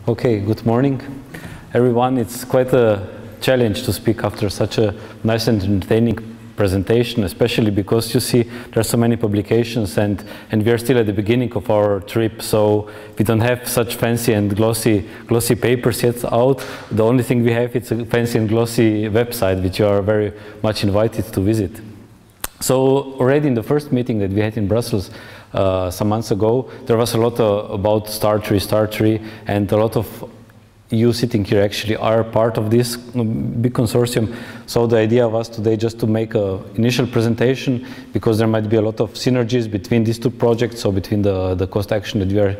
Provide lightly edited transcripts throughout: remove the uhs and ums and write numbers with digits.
Okay, good morning, everyone. It's quite a challenge to speak after such a nice and entertaining presentation, especially because you see there are so many publications and we are still at the beginning of our trip, so we don't have such fancy and glossy papers yet out. The only thing we have is a fancy and glossy website, which you are very much invited to visit. So already in the first meeting that we had in Brussels some months ago, there was a lot about Star Tree, and a lot of you sitting here actually are part of this big consortium. So the idea was today just to make an initial presentation, because there might be a lot of synergies between these two projects, so between the cost action that we are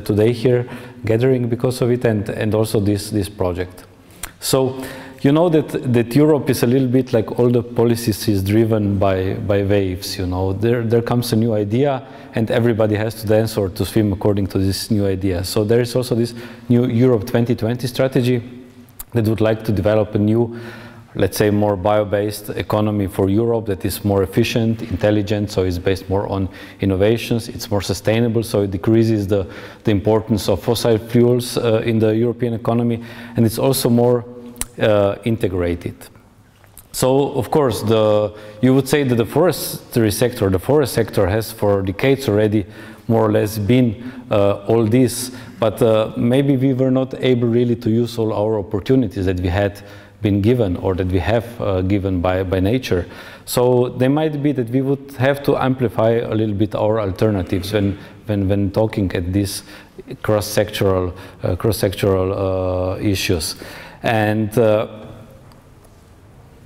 today here gathering because of it, and also this project. So you know that Europe is a little bit like all the policies is driven by waves. You know, there comes a new idea, and everybody has to dance or to swim according to this new idea. So there is also this new Europe 2020 strategy that would like to develop a new, let's say, more bio-based economy for Europe that is more efficient, intelligent, so it's based more on innovations, it's more sustainable, so it decreases the importance of fossil fuels in the European economy, and it's also more integrated. So, of course, you would say that the forestry sector, the forest sector has for decades already more or less been all this, but maybe we were not able really to use all our opportunities that we had been given or that we have given by nature. So they might be that we would have to amplify a little bit our alternatives when talking at these cross-sectoral issues. And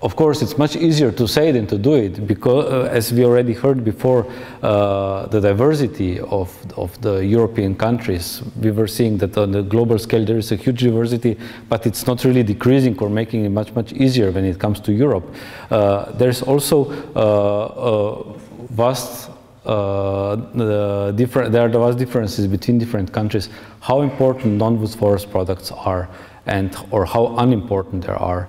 of course, it's much easier to say than to do it, because as we already heard before, the diversity of the European countries, we were seeing that on the global scale there is a huge diversity, but it's not really decreasing or making it much easier when it comes to Europe. There's also vast there are vast differences between different countries, how important non-wood forest products are, or how unimportant they are.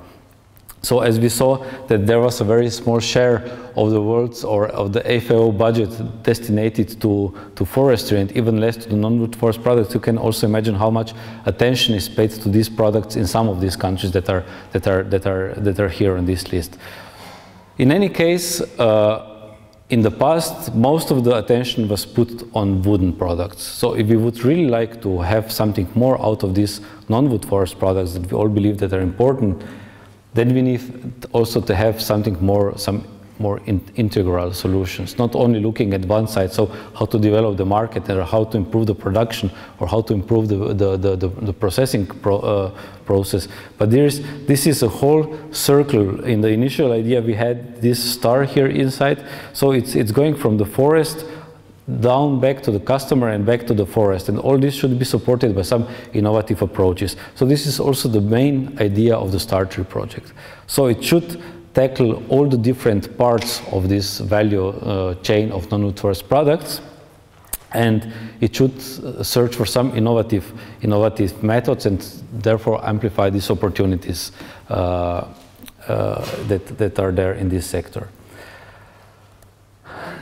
So as we saw that there was a very small share of the world's or of the FAO budget destined to forestry, and even less to the non-wood forest products, you can also imagine how much attention is paid to these products in some of these countries that are here on this list. In any case, in the past, most of the attention was put on wooden products. So if we would really like to have something more out of these non-wood forest products that we all believe that are important, then we need also to have some more integral solutions, not only looking at one side, so how to develop the market or how to improve the production or how to improve the processing process. But this is a whole circle. In the initial idea we had this star here inside, so it's going from the forest down back to the customer and back to the forest, and all this should be supported by some innovative approaches. So this is also the main idea of the Star Tree project. So it should tackle all the different parts of this value chain of non-wood forest products, and it should search for some innovative methods and therefore amplify these opportunities that are there in this sector.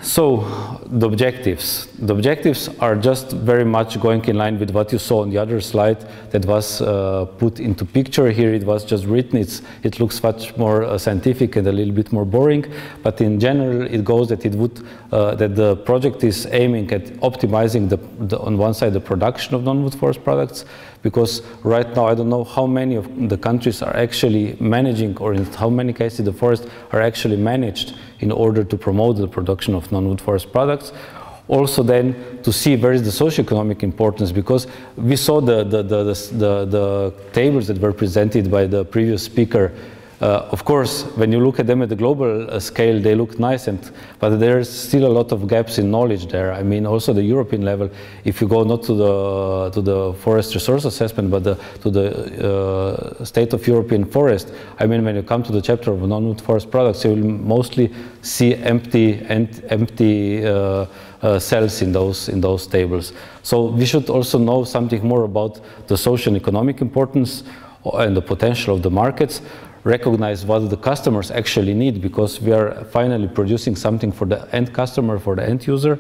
So the objectives are just very much going in line with what you saw on the other slide that was put into picture. Here it was just written. It looks much more scientific and a little bit more boring, but in general it goes that that the project is aiming at optimizing on one side the production of non-wood forest products, because right now I don't know how many of the countries are actually managing, or in how many cases the forests are actually managed in order to promote the production of non-wood forest products. Also then to see where is the socioeconomic importance, because we saw the tables that were presented by the previous speaker. Of course, when you look at them at the global scale, they look nice, but there's still a lot of gaps in knowledge there. I mean, also the European level, if you go not to the forest resource assessment, but to the state of European forest, I mean, when you come to the chapter of non-wood forest products, you will mostly see empty cells in those tables. So we should also know something more about the social and economic importance and the potential of the markets, recognize what the customers actually need, because we are finally producing something for the end customer, for the end user,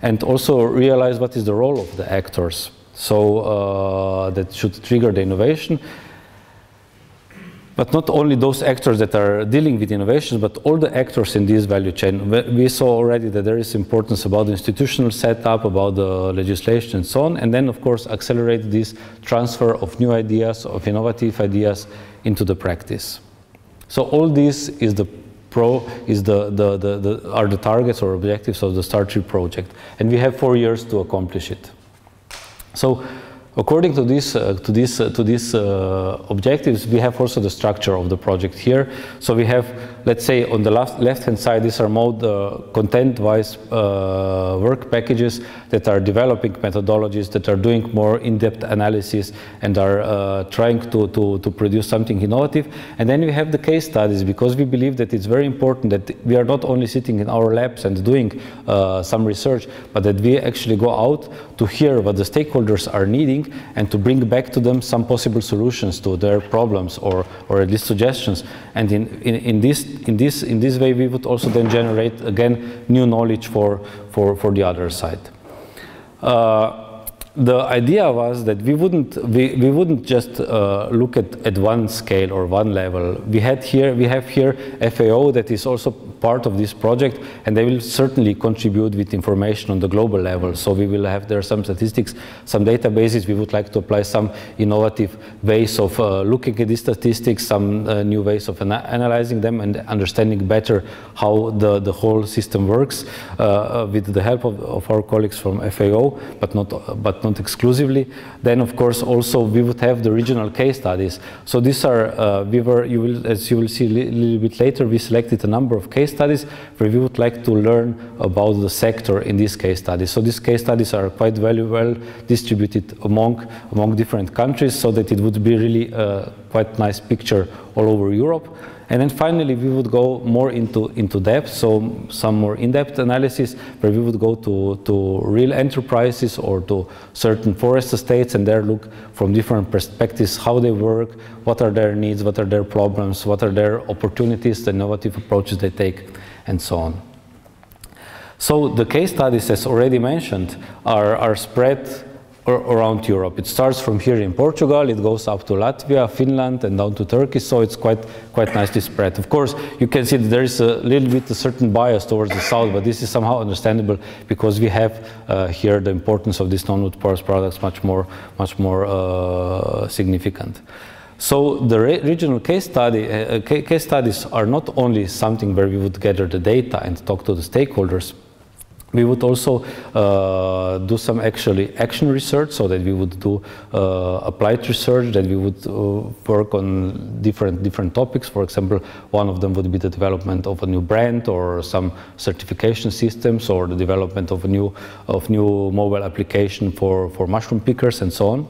and also realize what is the role of the actors. So that should trigger the innovation. But not only those actors that are dealing with innovations, but all the actors in this value chain. We saw already that there is importance about the institutional setup, about the legislation and so on, and then of course accelerate this transfer of new ideas, of innovative ideas into the practice. So all this is are the targets or objectives of the STAR 3 project, and we have 4 years to accomplish it. So according to these objectives, we have also the structure of the project here. So we have, let's say, on the left-hand side, these are more content-wise work packages that are developing methodologies, that are doing more in-depth analysis, and are trying to produce something innovative. And then we have the case studies, because we believe that it's very important that we are not only sitting in our labs and doing some research, but that we actually go out to hear what the stakeholders are needing, and to bring back to them some possible solutions to their problems, or at least suggestions. And in this way, we would also then generate again new knowledge for the other side. The idea was that we wouldn't just look at one scale or one level. We have here FAO that is also part of this project, and they will certainly contribute with information on the global level. So we will have there some statistics, some databases. We would like to apply some innovative ways of looking at these statistics, some new ways of analyzing them and understanding better how the whole system works with the help of our colleagues from FAO, but not exclusively. Then, of course, also we would have the regional case studies. So these are as you will see a little bit later, we selected a number of case studies where we would like to learn about the sector in these case studies. So these case studies are quite well distributed among different countries, so that it would be really a quite nice picture all over Europe. And then finally, we would go more into depth, so some more in-depth analysis, where we would go to real enterprises or to certain forest estates, and there look from different perspectives how they work, what are their needs, what are their problems, what are their opportunities, the innovative approaches they take, and so on. So the case studies, as already mentioned, are spread around Europe. It starts from here in Portugal, it goes up to Latvia, Finland, and down to Turkey, so it's quite nicely spread. Of course, you can see that there is a little bit a certain bias towards the south, but this is somehow understandable, because we have here the importance of these non-wood-porous products much more significant. So the regional case studies are not only something where we would gather the data and talk to the stakeholders. We would also do some action research, so that we would do applied research, that we would work on different topics. For example, one of them would be the development of a new brand, or some certification systems, or the development of a new mobile application for mushroom pickers, and so on.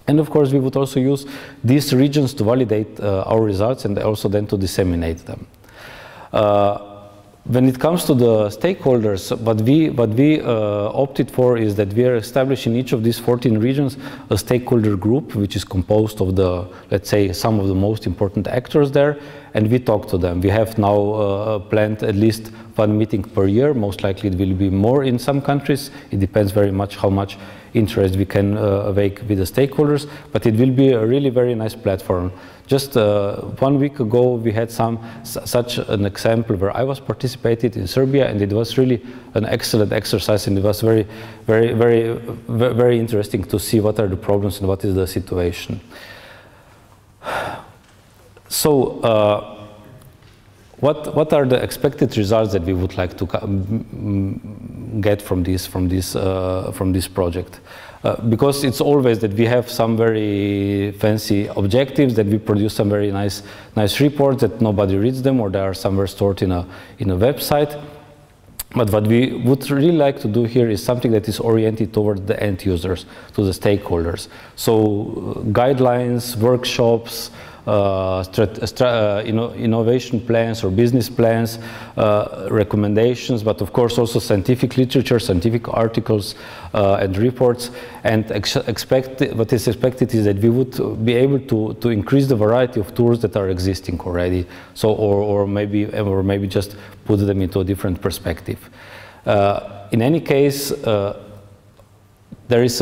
And of course, we would also use these regions to validate our results, and also then to disseminate them. When it comes to the stakeholders, what we opted for is that we are establishing in each of these 14 regions a stakeholder group, which is composed of let's say, some of the most important actors there, and we talk to them. We have now planned at least one meeting per year. Most likely it will be more in some countries. It depends very much how much interest we can awake with the stakeholders, but it will be a really very nice platform. Just 1 week ago, we had such an example where I was participated in Serbia, and it was really an excellent exercise, and it was very interesting to see what are the problems and what is the situation. So, what are the expected results that we would like to get from this project? Because it's always that we have some very fancy objectives, that we produce some very nice reports that nobody reads them, or they are somewhere stored in a website. But what we would really like to do here is something that is oriented toward the end users, to the stakeholders. So guidelines, workshops, innovation plans or business plans, recommendations, but of course also scientific literature, scientific articles and reports. And what is expected is that we would be able to increase the variety of tools that are existing already. So, or maybe just put them into a different perspective. In any case, there is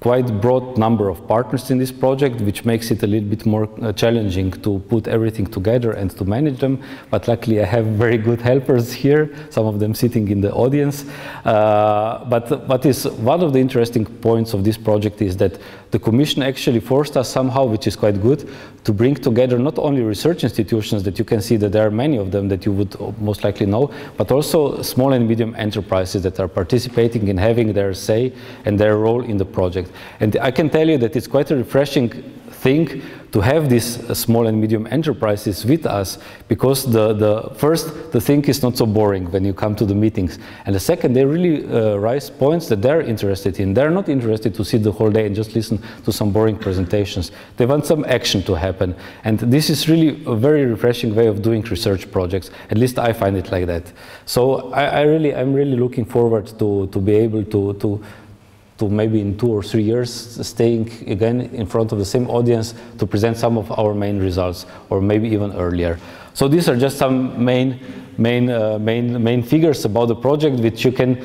quite broad number of partners in this project, which makes it a little bit more challenging to put everything together and to manage them. But luckily I have very good helpers here, some of them sitting in the audience. But what is one of the interesting points of this project is that the Commission actually forced us somehow, which is quite good, to bring together not only research institutions, that you can see that there are many of them that you would most likely know, but also small and medium enterprises that are participating in having their say and their role in the project. And I can tell you that it's quite a refreshing thing to have these small and medium enterprises with us, because the thing is not so boring when you come to the meetings, and the second, they really raise points that they're interested in. They're not interested to sit the whole day and just listen to some boring presentations. They want some action to happen, and this is really a very refreshing way of doing research projects. At least I find it like that. So I'm really looking forward to be able to maybe in 2 or 3 years staying again in front of the same audience to present some of our main results, or maybe even earlier. So these are just some main figures about the project, which you can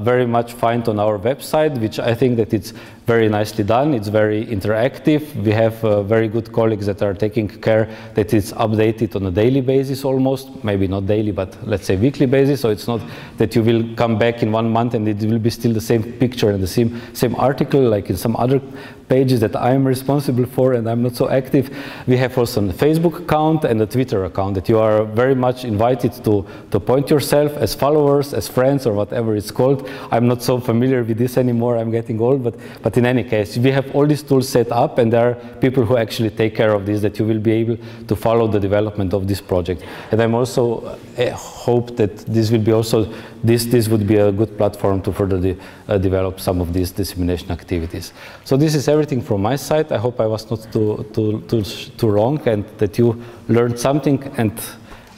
very much find on our website, which I think that it's very nicely done. It's very interactive. We have very good colleagues that are taking care that it's updated on a daily basis almost, maybe not daily, but let's say weekly basis. So it's not that you will come back in 1 month and it will be still the same picture and the same article like in some other pages that I'm responsible for and I'm not so active. We have also a Facebook account and a Twitter account that you are very much invited to point yourself as followers, as friends, or whatever it's called. I'm not so familiar with this anymore, I'm getting old, but in any case, we have all these tools set up, and there are people who actually take care of this, that you will be able to follow the development of this project. And I'm also hope that this will be also, this would be a good platform to further develop some of these dissemination activities. So this is everything from my side. I hope I was not too wrong, and that you learned something. And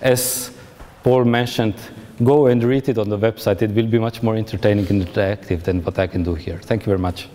as Paul mentioned, go and read it on the website. It will be much more entertaining and interactive than what I can do here. Thank you very much.